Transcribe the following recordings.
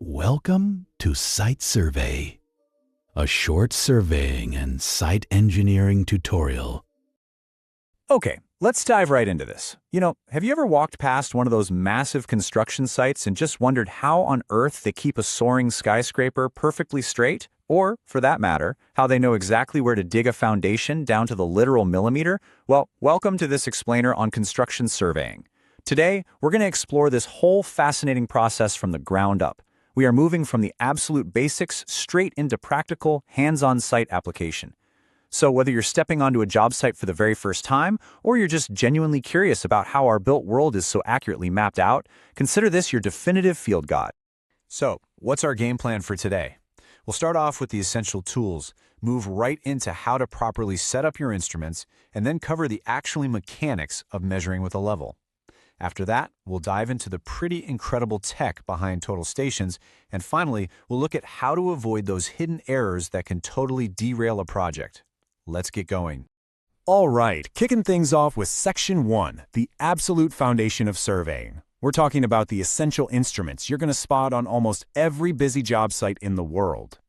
Welcome to Site Survey, a short surveying and site engineering tutorial. Okay, let's dive right into this. Have you ever walked past one of those massive construction sites and just wondered how on earth they keep a soaring skyscraper perfectly straight? Or, for that matter, how they know exactly where to dig a foundation down to the literal millimeter? Well, welcome to this explainer on construction surveying. Today, we're going to explore this whole fascinating process from the ground up. We are moving from the absolute basics straight into practical, hands-on site application. So whether you're stepping onto a job site for the very first time, or you're just genuinely curious about how our built world is so accurately mapped out, consider this your definitive field guide. So, what's our game plan for today? We'll start off with the essential tools, move right into how to properly set up your instruments, and then cover the actual mechanics of measuring with a level. After that, we'll dive into the pretty incredible tech behind total stations, and finally, we'll look at how to avoid those hidden errors that can totally derail a project. Let's get going. All right, kicking things off with Section 1, the absolute foundation of surveying. We're talking about the essential instruments you're going to spot on almost every busy job site in the world.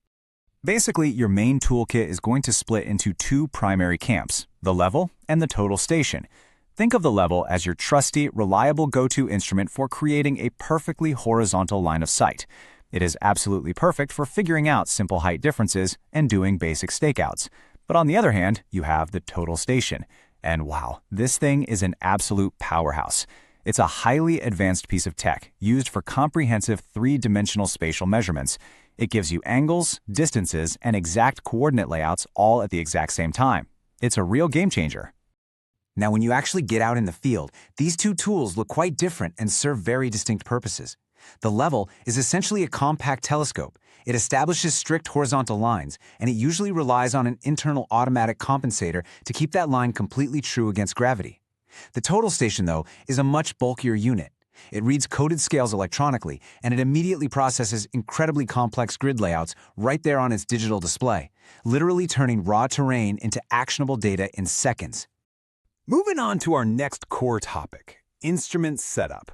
Basically, your main toolkit is going to split into two primary camps, the level and the total station. Think of the level as your trusty, reliable go-to instrument for creating a perfectly horizontal line of sight. It is absolutely perfect for figuring out simple height differences and doing basic stakeouts. But on the other hand, you have the total station. And wow, this thing is an absolute powerhouse. It's a highly advanced piece of tech used for comprehensive three-dimensional spatial measurements. It gives you angles, distances, and exact coordinate layouts all at the exact same time. It's a real game changer. Now, when you actually get out in the field, these two tools look quite different and serve very distinct purposes. The level is essentially a compact telescope. It establishes strict horizontal lines, and it usually relies on an internal automatic compensator to keep that line completely true against gravity. The total station, though, is a much bulkier unit. It reads coded scales electronically, and it immediately processes incredibly complex grid layouts right there on its digital display, literally turning raw terrain into actionable data in seconds. Moving on to our next core topic, instrument setup.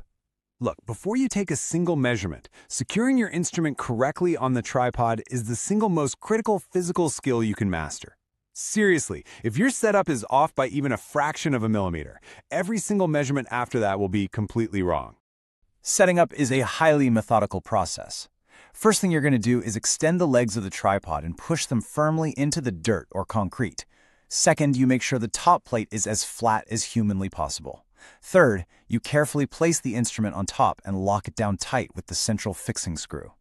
Look, before you take a single measurement, securing your instrument correctly on the tripod is the single most critical physical skill you can master. Seriously, if your setup is off by even a fraction of a millimeter, every single measurement after that will be completely wrong. Setting up is a highly methodical process. First thing you're going to do is extend the legs of the tripod and push them firmly into the dirt or concrete. Second, you make sure the top plate is as flat as humanly possible. Third, you carefully place the instrument on top and lock it down tight with the central fixing screw.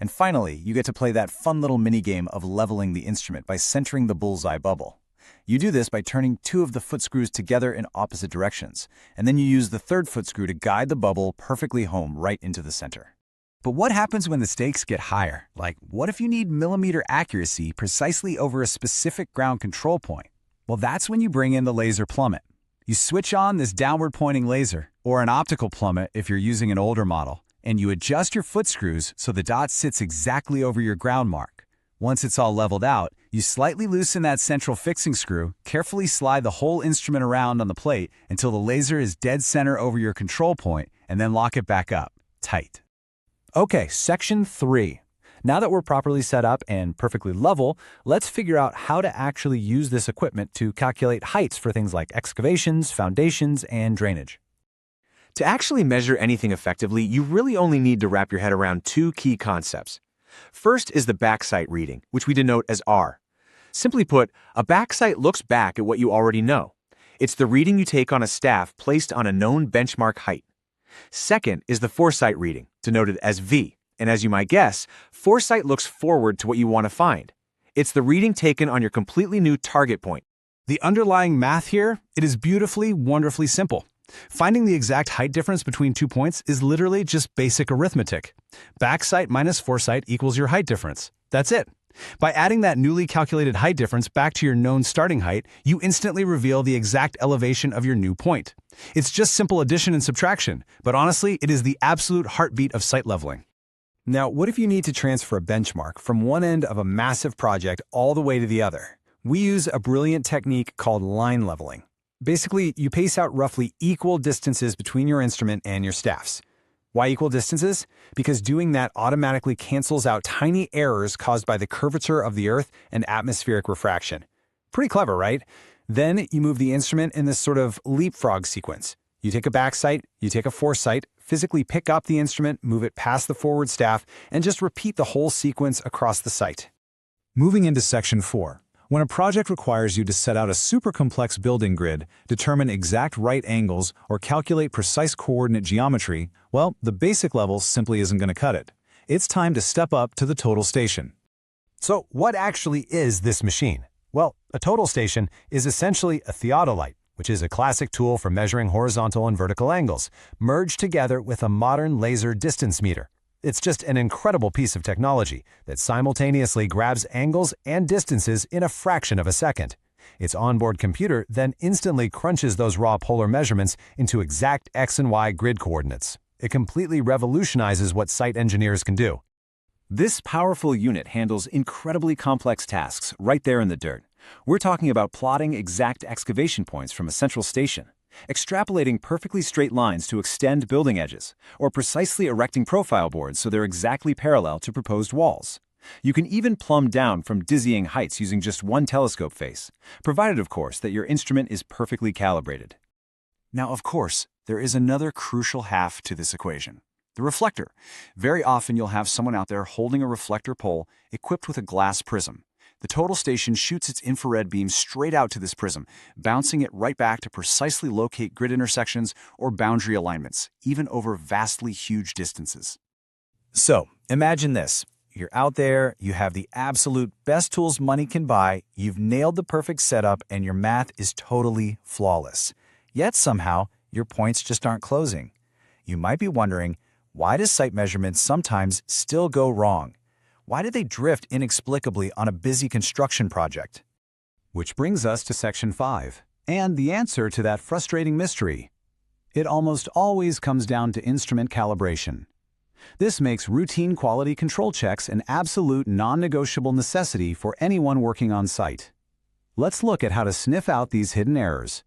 And finally, you get to play that fun little minigame of leveling the instrument by centering the bullseye bubble. You do this by turning two of the foot screws together in opposite directions, and then you use the third foot screw to guide the bubble perfectly home right into the center. But what happens when the stakes get higher? Like, what if you need millimeter accuracy precisely over a specific ground control point? Well, that's when you bring in the laser plummet. You switch on this downward-pointing laser, or an optical plummet if you're using an older model, and you adjust your foot screws so the dot sits exactly over your ground mark. Once it's all leveled out, you slightly loosen that central fixing screw, carefully slide the whole instrument around on the plate until the laser is dead center over your control point, and then lock it back up, tight. Okay, Section 3. Now that we're properly set up and perfectly level, let's figure out how to actually use this equipment to calculate heights for things like excavations, foundations, and drainage. To actually measure anything effectively, you really only need to wrap your head around two key concepts. First is the backsite reading, which we denote as R. Simply put, a backsite looks back at what you already know. It's the reading you take on a staff placed on a known benchmark height. Second is the foresight reading, denoted as V. And as you might guess, foresight looks forward to what you want to find. It's the reading taken on your completely new target point. The underlying math here, it is beautifully, wonderfully simple. Finding the exact height difference between 2 points is literally just basic arithmetic. Backsight minus foresight equals your height difference. That's it. By adding that newly calculated height difference back to your known starting height, you instantly reveal the exact elevation of your new point. It's just simple addition and subtraction, but honestly, it is the absolute heartbeat of site leveling. Now, what if you need to transfer a benchmark from one end of a massive project all the way to the other? We use a brilliant technique called line leveling. Basically, you pace out roughly equal distances between your instrument and your staffs. Why equal distances? Because doing that automatically cancels out tiny errors caused by the curvature of the Earth and atmospheric refraction. Pretty clever, right? Then you move the instrument in this sort of leapfrog sequence. You take a back sight, you take a foresight, physically pick up the instrument, move it past the forward staff, and just repeat the whole sequence across the site. Moving into Section 4. When a project requires you to set out a super complex building grid, determine exact right angles, or calculate precise coordinate geometry, well, the basic level simply isn't going to cut it. It's time to step up to the total station. So what actually is this machine? Well, a total station is essentially a theodolite, which is a classic tool for measuring horizontal and vertical angles, merged together with a modern laser distance meter. It's just an incredible piece of technology that simultaneously grabs angles and distances in a fraction of a second. Its onboard computer then instantly crunches those raw polar measurements into exact X and Y grid coordinates. It completely revolutionizes what site engineers can do. This powerful unit handles incredibly complex tasks right there in the dirt. We're talking about plotting exact excavation points from a central station, extrapolating perfectly straight lines to extend building edges, or precisely erecting profile boards so they're exactly parallel to proposed walls. You can even plumb down from dizzying heights using just one telescope face, provided, of course, that your instrument is perfectly calibrated. Now, of course, there is another crucial half to this equation: the reflector. Very often you'll have someone out there holding a reflector pole equipped with a glass prism. The total station shoots its infrared beam straight out to this prism, bouncing it right back to precisely locate grid intersections or boundary alignments, even over vastly huge distances. So, imagine this. You're out there, you have the absolute best tools money can buy, you've nailed the perfect setup, and your math is totally flawless. Yet somehow, your points just aren't closing. You might be wondering, why do site measurements sometimes still go wrong? Why do they drift inexplicably on a busy construction project? Which brings us to Section 5, and the answer to that frustrating mystery. It almost always comes down to instrument calibration. This makes routine quality control checks an absolute non-negotiable necessity for anyone working on site. Let's look at how to sniff out these hidden errors.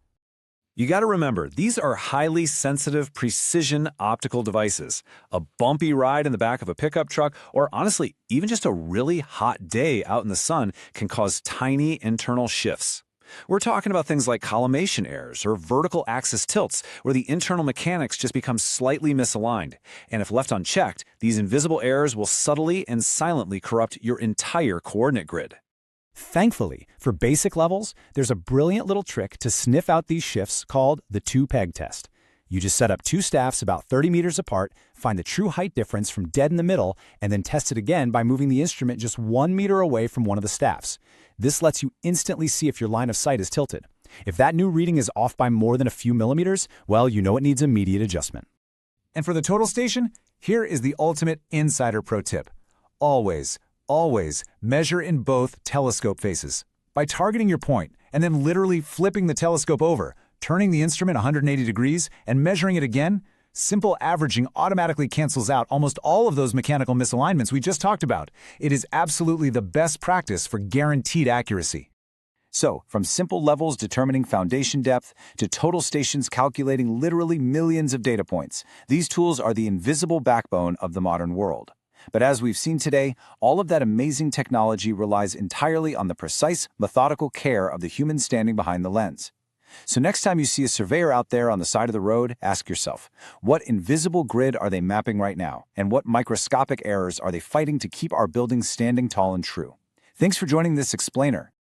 You got to remember, these are highly sensitive precision optical devices. A bumpy ride in the back of a pickup truck, or honestly, even just a really hot day out in the sun can cause tiny internal shifts. We're talking about things like collimation errors or vertical axis tilts, where the internal mechanics just become slightly misaligned. And if left unchecked, these invisible errors will subtly and silently corrupt your entire coordinate grid. Thankfully, for basic levels, there's a brilliant little trick to sniff out these shifts called the two-peg test. You just set up two staffs about 30 meters apart, find the true height difference from dead in the middle, and then test it again by moving the instrument just 1 meter away from one of the staffs. This lets you instantly see if your line of sight is tilted. If that new reading is off by more than a few millimeters, well, you know it needs immediate adjustment. And for the total station, here is the ultimate insider pro tip. Always measure in both telescope faces. By targeting your point and then literally flipping the telescope over, turning the instrument 180 degrees and measuring it again, simple averaging automatically cancels out almost all of those mechanical misalignments we just talked about. It is absolutely the best practice for guaranteed accuracy. So, from simple levels determining foundation depth to total stations calculating literally millions of data points, these tools are the invisible backbone of the modern world. But as we've seen today, all of that amazing technology relies entirely on the precise, methodical care of the human standing behind the lens. So next time you see a surveyor out there on the side of the road, ask yourself, what invisible grid are they mapping right now? And what microscopic errors are they fighting to keep our buildings standing tall and true? Thanks for joining this explainer.